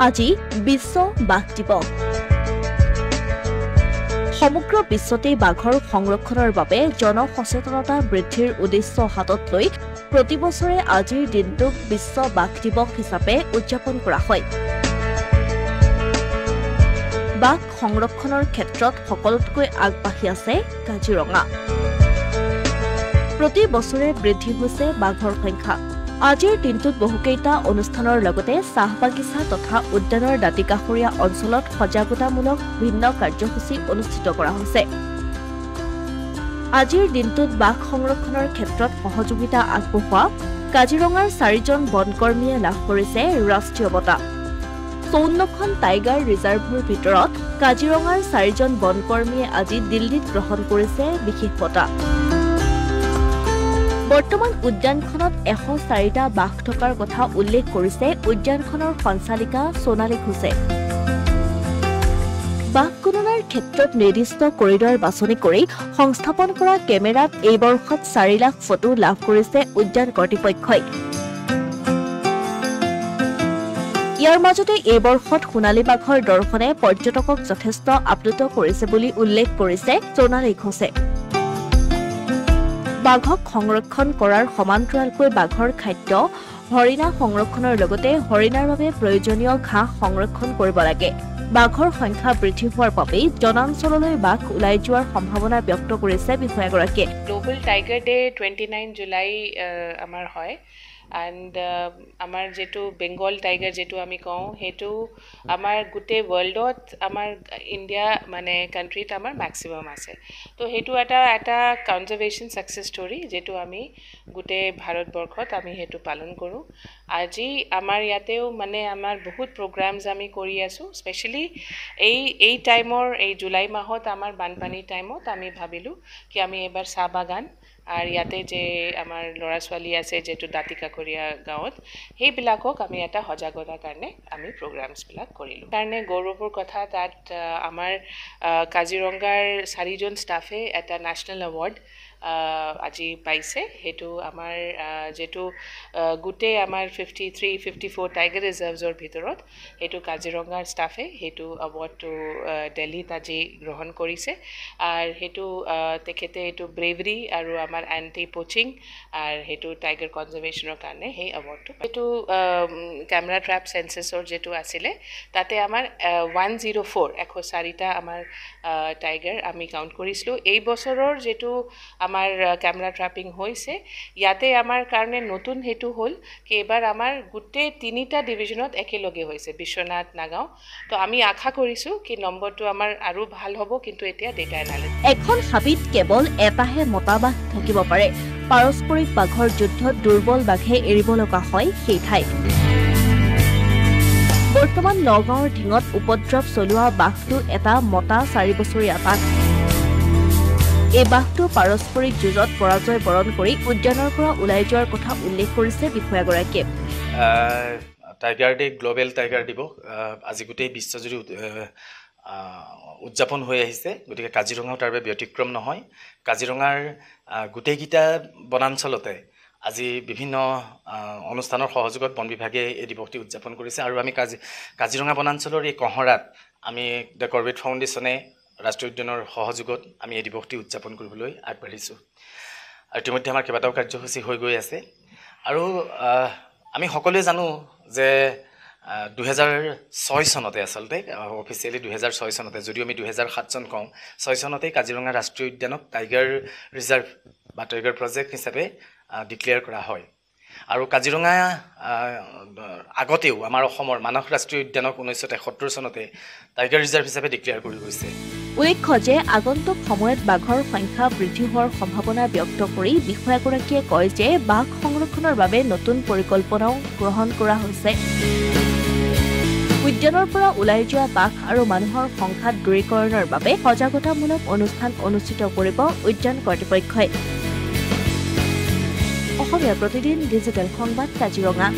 আজি বিশ্ব বাঘ দিৱস। সমগ্ৰ বিশ্বতে বাঘৰ সংৰক্ষণৰ বাবে জনসচেতনতা বৃদ্ধিৰ উদ্দেশ্য হাতত লৈ প্ৰতি বছৰে আজিৰ দিনটোক বিশ্ব বাঘ দিৱস হিচাপে উদযাপন কৰা হয়। বাঘ সংৰক্ষণৰ ক্ষেত্ৰত সকলোতকৈ আগবাঢ়ি আছে কাজিৰঙা। প্ৰতি বছৰে বৃদ্ধি হৈছে বাঘৰ সংখ্যা। আজিৰ দিনটোত বহুকেইটা অনুষ্ঠানৰ লগতে চাহ বাগিচা তথা উদ্যানৰ দাঁতিকাষৰীয়া অঞ্চলত সজাগতামূলক ভিন্ন কাৰ্যসূচী অনুষ্ঠিত কৰা হৈছে। আজিৰ দিনটোত বাঘ সংৰক্ষণৰ ক্ষেত্ৰত সহযোগিতা আগবঢ়োৱা কাজিৰঙাৰ 4জন বনকৰ্মীয়ে লাভ কৰিছে ৰাষ্ট্ৰীয় বঁটা। 54খন টাইগাৰ ৰিজাৰ্ভৰ ভিতৰত কাজিৰঙাৰ 4জন বনকৰ্মীয়ে আজি দিল্লীত গ্ৰহণ কৰিছে বিশেষ বঁটা। বৰ্তমান উদ্যানখনত 104টা বাঘ থকাৰ কথা উল্লেখ কৰিছে উদ্যানখনৰ সঞ্চালিকা সোণালী ঘোষে। বাঘ গণনাৰ ক্ষেত্ৰত নিৰ্দিষ্ট কৰিডৰ বাছনি কৰি সংস্থাপন কৰা কেমেৰাত এই বৰ্ষত 4 লাখ ফটো লাভ কৰিছে উদ্যান কৰ্তৃপক্ষই। ইয়াৰ মাজতে এই বৰ্ষত সোণালী বাঘৰ দৰ্শনে পৰ্যটকক যথেষ্ট আপ্লুত কৰিছে বুলি উল্লেখ কৰিছে সোণালী ঘোষে। বাঘক সংৰক্ষণ কৰাৰ সমান্তৰালকৈ বাঘৰ খাদ্য হৰিণা সংৰক্ষণৰ লগতে হৰিণাৰ বাবে প্ৰয়োজনীয় ঘাঁহ সংৰক্ষণ কৰিব লাগে। বাঘৰ সংখ্যা বৃদ্ধি হোৱাৰ বাবেই জনাঞ্চললৈ বাঘ ওলাই যোৱাৰ সম্ভাৱনা ব্যক্ত কৰিছে বিষয়াগৰাকীয়ে। গ্লোবেল টাইগাৰ ডে 29 জুলাই আমাৰ হয় এণ্ড আমাৰ যেটো বেংগল টাইগাৰ যেটো আমি কওঁ সেইটো আমাৰ গোটেই ৱৰ্ল্ডত আমাৰ ইণ্ডিয়া মানে কাণ্ট্ৰিত আমাৰ মেক্সিমাম আছে। তো সেইটো এটা কনজাৰ্ভেশ্যন ছাকচেছ ষ্টৰী যেটো আমি গোটেই ভাৰতবৰ্ষত আমি সেইটো পালন কৰোঁ। আজি আমাৰ ইয়াতেও মানে আমাৰ বহুত প্ৰগ্ৰামছ আমি কৰি আছোঁ। স্পেচিয়েলি এই টাইমৰ এই জুলাই মাহত আমাৰ বানপানী টাইমত আমি ভাবিলোঁ কি আমি এবাৰ চাহ বাগান আৰু ইয়াতে যে আমাৰ ল'ৰা ছোৱালী আছে যেটো দাঁতিকাষৰীয়া গাঁৱত সেইবিলাকক আমি এটা সজাগতাৰ কাৰণে আমি প্ৰগ্ৰামছবিলাক কৰিলোঁ। কাৰণে গৌৰৱৰ কথা তাত আমাৰ কাজিৰঙাৰ 4জন ষ্টাফে এটা নেশ্যনেল এৱাৰ্ড আজি পাইছে। সেইটো আমাৰ যেটো গোটেই আমাৰ 54 টাইগাৰ ৰিজাৰ্ভছৰ ভিতৰত সেইটো কাজিৰঙাৰ ষ্টাফে সেইটো এৱাৰ্ডটো দিল্লীত আজি গ্ৰহণ কৰিছে। আৰু সেইটো তেখেতে এইটো ব্ৰেভৰি আৰু আমাৰ এণ্টি পোচিং আৰু সেইটো টাইগাৰ কনজাৰ্ভেশ্যনৰ কাৰণে সেই এৱাৰ্ডটো এইটো কেমেৰা ট্ৰেপ চেঞ্চাছৰ যেটো আছিলে তাতে আমাৰ 104টা আমাৰ টাইগাৰ আমি কাউণ্ট কৰিছিলোঁ। এই বছৰৰ যেটো আমাৰ কেমেৰা ট্ৰেপিং হৈছে ইয়াতে আমাৰ কাৰণে নতুন হেতু হ'ল কি এবাৰ আমাৰ গোটেই 3টা ডিভিজনত একেলগে হৈছে বিশ্বনাথ নাগাঁও। তো আমি আশা কৰিছোঁ কি নম্বৰটো আমাৰ আৰু ভাল হ'ব, কিন্তু এতিয়া ডেটা এনালাইচিছ। এখন হাবিত কেৱল এটাহে মতা বাঘ থাকিব পাৰে। পাৰস্পৰিক বাঘৰ যুদ্ধত দুৰ্বল বাঘে এৰিব লগা হয় সেই ঠাইত। বৰ্তমান নগাঁৱৰ ঢিঙত উপদ্ৰৱ চলোৱা বাঘটো এটা মতা 4 বছৰীয়া বাঘ। এই বাঘটো পাৰস্পৰিক যুঁজত পৰাজয় বৰণ কৰি উদ্যানৰ পৰা ওলাই যোৱাৰ কথা উল্লেখ কৰিছে বিষয়াগৰাকীয়ে। টাইগাৰ ডে গ্লোবেল টাইগাৰ দিৱস আজি গোটেই বিশ্বজুৰি উদযাপন হৈ আহিছে। গতিকে কাজিৰঙাও তাৰ বাবে ব্যতিক্ৰম নহয়। কাজিৰঙাৰ গোটেইকেইটা বনাঞ্চলতে আজি বিভিন্ন অনুষ্ঠানৰ সহযোগত বন বিভাগে এই দিৱসটি উদযাপন কৰিছে। আৰু আমি কাজিৰঙা বনাঞ্চলৰ এই কহৰাত আমি দ্য কৰবেট ফাউণ্ডেশ্যনে ৰাষ্ট্ৰীয় উদ্যানৰ সহযোগত আমি এই দিৱসটি উদযাপন কৰিবলৈ আগবাঢ়িছোঁ। আৰু ইতিমধ্যে আমাৰ কেইবাটাও কাৰ্যসূচী হৈ গৈ আছে। আৰু আমি সকলোৱে জানো যে 2006 চনতে আচলতে অফিচিয়েলি 2006 চনতে, যদিও আমি 2007 চন কওঁ, 6 চনতেই কাজিৰঙা ৰাষ্ট্ৰীয় উদ্যানক টাইগাৰ ৰিজাৰ্ভ বা টাইগাৰ প্ৰজেক্ট হিচাপে ডিক্লেয়াৰ কৰা হয়। আৰু কাজিৰঙা আগতেও আমাৰ অসমৰ মানস ৰাষ্ট্ৰীয় উদ্যানক 1973 চনতে টাইগাৰ ৰিজাৰ্ভ হিচাপে ডিক্লেয়াৰ কৰি গৈছে। উল্লেখ্য যে আগন্তুক সময়ত বাঘৰ সংখ্যা বৃদ্ধি হোৱাৰ সম্ভাৱনা ব্যক্ত কৰি বিষয়াগৰাকীয়ে কয় যে বাঘ সংৰক্ষণৰ বাবে নতুন পৰিকল্পনাও গ্ৰহণ কৰা হৈছে। উদ্যানৰ পৰা ওলাই যোৱা বাঘ আৰু মানুহৰ সংখ্যা দূৰীকৰণৰ বাবে সজাগতামূলক অনুষ্ঠান অনুষ্ঠিত কৰিব উদ্যান কৰ্তৃপক্ষই। অসমীয়া প্ৰতিদিন ডিজিটেল সংবাদ কাজিৰঙা।